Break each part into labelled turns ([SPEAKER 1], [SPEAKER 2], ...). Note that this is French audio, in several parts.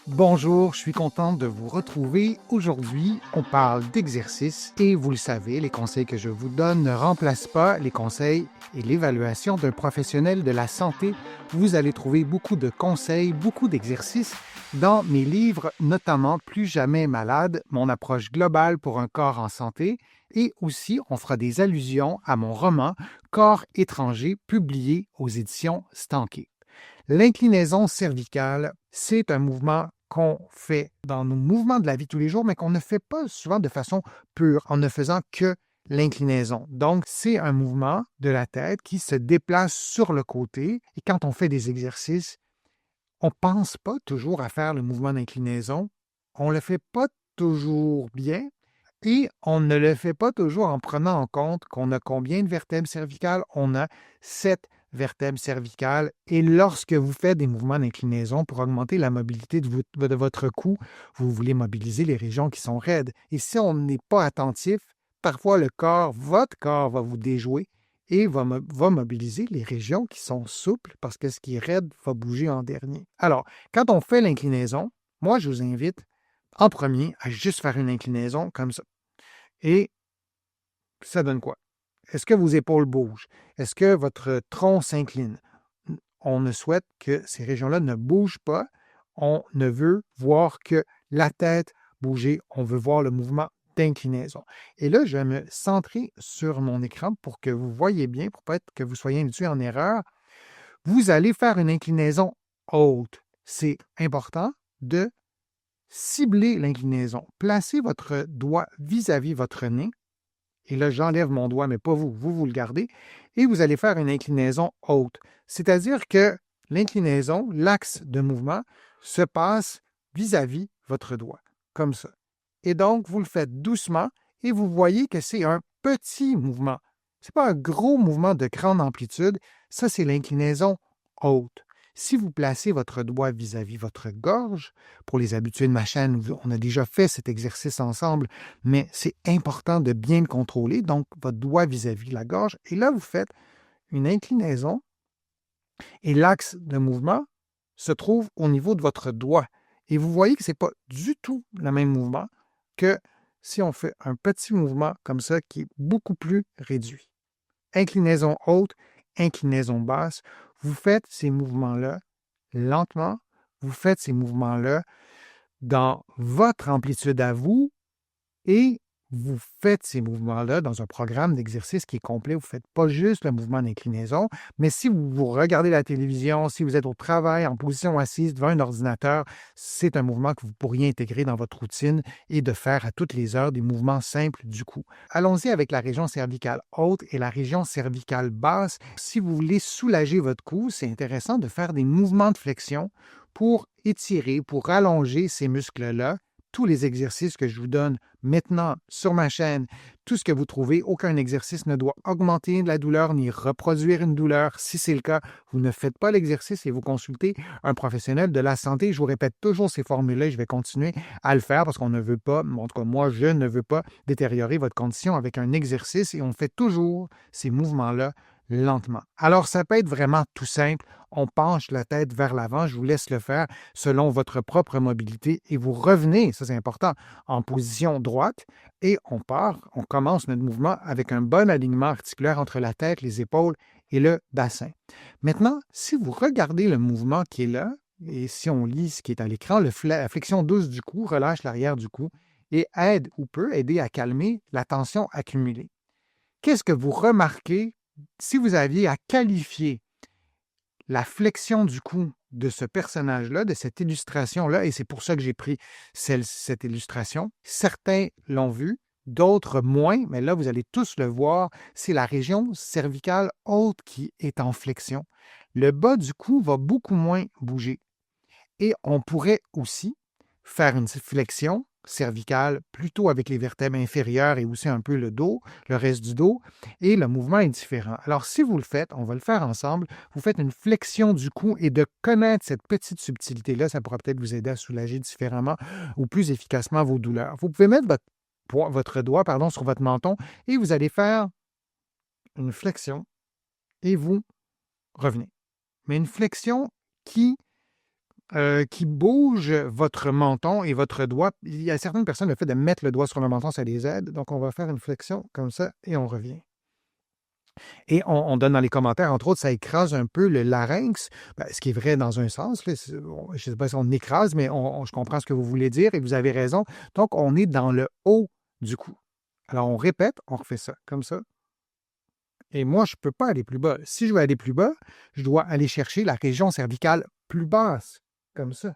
[SPEAKER 1] Bonjour, je suis content de vous retrouver. Aujourd'hui, on parle d'exercice et vous le savez, les conseils que je vous donne ne remplacent pas les conseils et l'évaluation d'un professionnel de la santé. Vous allez trouver beaucoup de conseils, beaucoup d'exercices dans mes livres, notamment Plus jamais malade, mon approche globale pour un corps en santé. Et aussi, on fera des allusions à mon roman Corps étranger, publié aux éditions Stanké. L'inclinaison cervicale, c'est un mouvement qu'on fait dans nos mouvements de la vie de tous les jours, mais qu'on ne fait pas souvent de façon pure, en ne faisant que l'inclinaison. Donc, c'est un mouvement de la tête qui se déplace sur le côté. Et quand on fait des exercices, on ne pense pas toujours à faire le mouvement d'inclinaison. On ne le fait pas toujours bien et on ne le fait pas toujours en prenant en compte qu'on a combien de vertèbres cervicales? On a 7 vertèbres cervicales. Et lorsque vous faites des mouvements d'inclinaison pour augmenter la mobilité de votre cou, vous voulez mobiliser les régions qui sont raides. Et si on n'est pas attentif, parfois votre corps va vous déjouer et va mobiliser les régions qui sont souples parce que ce qui est raide va bouger en dernier. Alors, quand on fait l'inclinaison, moi, je vous invite en premier à juste faire une inclinaison comme ça. Et ça donne quoi? Est-ce que vos épaules bougent? Est-ce que votre tronc s'incline? On ne souhaite que ces régions-là ne bougent pas. On ne veut voir que la tête bouger. On veut voir le mouvement d'inclinaison. Et là, je vais me centrer sur mon écran pour que vous voyez bien, pour pas être que vous soyez induit en erreur. Vous allez faire une inclinaison haute. C'est important de cibler l'inclinaison. Placez votre doigt vis-à-vis votre nez. Et là, j'enlève mon doigt, mais pas vous. Vous le gardez. Et vous allez faire une inclinaison haute. C'est-à-dire que l'inclinaison, l'axe de mouvement, se passe vis-à-vis votre doigt, comme ça. Et donc, vous le faites doucement et vous voyez que c'est un petit mouvement. Ce n'est pas un gros mouvement de grande amplitude. Ça, c'est l'inclinaison haute. Si vous placez votre doigt vis-à-vis votre gorge, pour les habitués de ma chaîne, on a déjà fait cet exercice ensemble, mais c'est important de bien le contrôler. Donc, votre doigt vis-à-vis la gorge. Et là, vous faites une inclinaison et l'axe de mouvement se trouve au niveau de votre doigt. Et vous voyez que ce n'est pas du tout le même mouvement que si on fait un petit mouvement comme ça qui est beaucoup plus réduit. Inclinaison haute, inclinaison basse. Vous faites ces mouvements-là lentement. Vous faites ces mouvements-là dans votre amplitude à vous et vous faites ces mouvements-là dans un programme d'exercice qui est complet. Vous ne faites pas juste le mouvement d'inclinaison, mais si vous regardez la télévision, si vous êtes au travail, en position assise devant un ordinateur, c'est un mouvement que vous pourriez intégrer dans votre routine et de faire à toutes les heures des mouvements simples du cou. Allons-y avec la région cervicale haute et la région cervicale basse. Si vous voulez soulager votre cou, c'est intéressant de faire des mouvements de flexion pour étirer, pour allonger ces muscles-là. Tous les exercices que je vous donne maintenant sur ma chaîne, tout ce que vous trouvez, aucun exercice ne doit augmenter la douleur ni reproduire une douleur. Si c'est le cas, vous ne faites pas l'exercice et vous consultez un professionnel de la santé. Je vous répète toujours ces formules-là et je vais continuer à le faire parce qu'on ne veut pas, en tout cas moi, je ne veux pas détériorer votre condition avec un exercice et on fait toujours ces mouvements-là lentement. Alors, ça peut être vraiment tout simple. On penche la tête vers l'avant. Je vous laisse le faire selon votre propre mobilité et vous revenez, ça c'est important, en position droite et on commence notre mouvement avec un bon alignement articulaire entre la tête, les épaules et le bassin. Maintenant, si vous regardez le mouvement qui est là, et si on lit ce qui est à l'écran, la flexion douce du cou relâche l'arrière du cou et aide ou peut aider à calmer la tension accumulée. Qu'est-ce que vous remarquez si vous aviez à qualifier la flexion du cou de ce personnage-là, de cette illustration-là, et c'est pour ça que j'ai pris cette illustration. Certains l'ont vu, d'autres moins, mais là, vous allez tous le voir, c'est la région cervicale haute qui est en flexion. Le bas du cou va beaucoup moins bouger. Et on pourrait aussi faire une flexion cervicale plutôt avec les vertèbres inférieures et aussi un peu le dos, le reste du dos, et le mouvement est différent. Alors, si vous le faites, on va le faire ensemble, vous faites une flexion du cou et de connaître cette petite subtilité-là, ça pourra peut-être vous aider à soulager différemment ou plus efficacement vos douleurs. Vous pouvez mettre votre doigt sur votre menton et vous allez faire une flexion et vous revenez. Mais une flexion qui qui bouge votre menton et votre doigt. Il y a certaines personnes, le fait de mettre le doigt sur le menton, ça les aide. Donc, on va faire une flexion comme ça et on revient. Et on donne dans les commentaires, entre autres, ça écrase un peu le larynx, ce qui est vrai dans un sens. Là, je ne sais pas si on écrase, mais je comprends ce que vous voulez dire et vous avez raison. Donc, on est dans le haut du cou. Alors, on répète, on refait ça, comme ça. Et moi, je ne peux pas aller plus bas. Si je veux aller plus bas, je dois aller chercher la région cervicale plus basse, comme ça.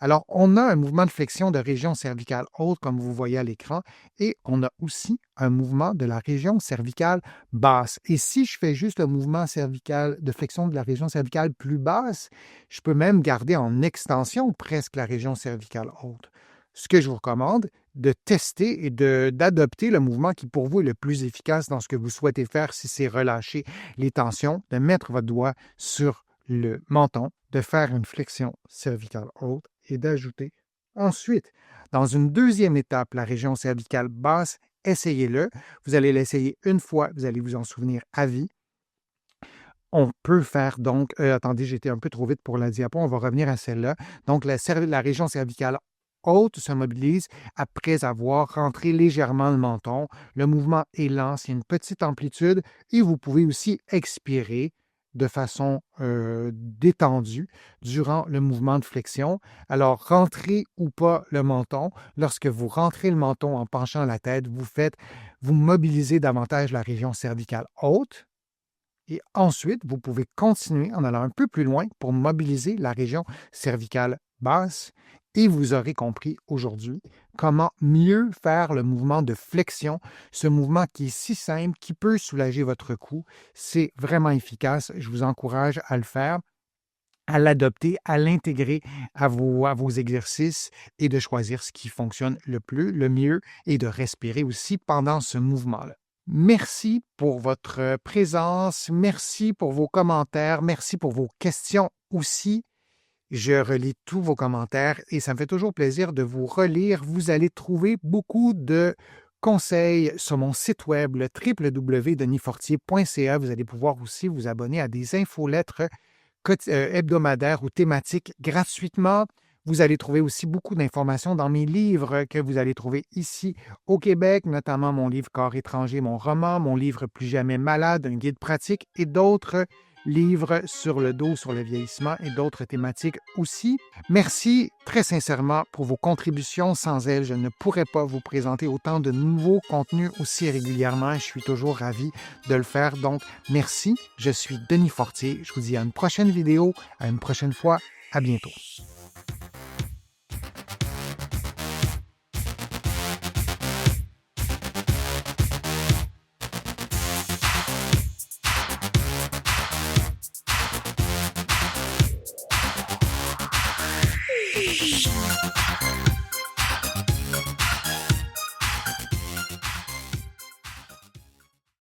[SPEAKER 1] Alors, on a un mouvement de flexion de région cervicale haute, comme vous voyez à l'écran, et on a aussi un mouvement de la région cervicale basse. Et si je fais juste le mouvement cervical de flexion de la région cervicale plus basse, je peux même garder en extension presque la région cervicale haute. Ce que je vous recommande, de tester et d'adopter le mouvement qui pour vous est le plus efficace dans ce que vous souhaitez faire, si c'est relâcher les tensions, de mettre votre doigt sur le menton, de faire une flexion cervicale haute et d'ajouter ensuite, dans une deuxième étape, la région cervicale basse, essayez-le. Vous allez l'essayer une fois, vous allez vous en souvenir à vie. On peut faire donc, attendez, j'ai été un peu trop vite pour la diapo, on va revenir à celle-là. Donc, la région cervicale haute se mobilise après avoir rentré légèrement le menton. Le mouvement est lent, c'est une petite amplitude et vous pouvez aussi expirer de façon détendue durant le mouvement de flexion. Alors, rentrez ou pas le menton. Lorsque vous rentrez le menton en penchant la tête, vous mobilisez davantage la région cervicale haute. Et ensuite, vous pouvez continuer en allant un peu plus loin pour mobiliser la région cervicale basse. Et vous aurez compris aujourd'hui comment mieux faire le mouvement de flexion, ce mouvement qui est si simple, qui peut soulager votre cou. C'est vraiment efficace. Je vous encourage à le faire, à l'adopter, à l'intégrer à vos exercices et de choisir ce qui fonctionne le mieux et de respirer aussi pendant ce mouvement-là. Merci pour votre présence, merci pour vos commentaires, merci pour vos questions aussi. Je relis tous vos commentaires et ça me fait toujours plaisir de vous relire. Vous allez trouver beaucoup de conseils sur mon site web, le www.denisfortier.ca. Vous allez pouvoir aussi vous abonner à des infolettres hebdomadaires ou thématiques gratuitement. Vous allez trouver aussi beaucoup d'informations dans mes livres que vous allez trouver ici au Québec, notamment mon livre Corps étranger, mon roman, mon livre Plus jamais malade, un guide pratique et d'autres livres sur le dos, sur le vieillissement et d'autres thématiques aussi. Merci très sincèrement pour vos contributions. Sans elles, je ne pourrais pas vous présenter autant de nouveaux contenus aussi régulièrement. Je suis toujours ravi de le faire. Donc, merci. Je suis Denis Fortier. Je vous dis à une prochaine vidéo, à une prochaine fois. À bientôt.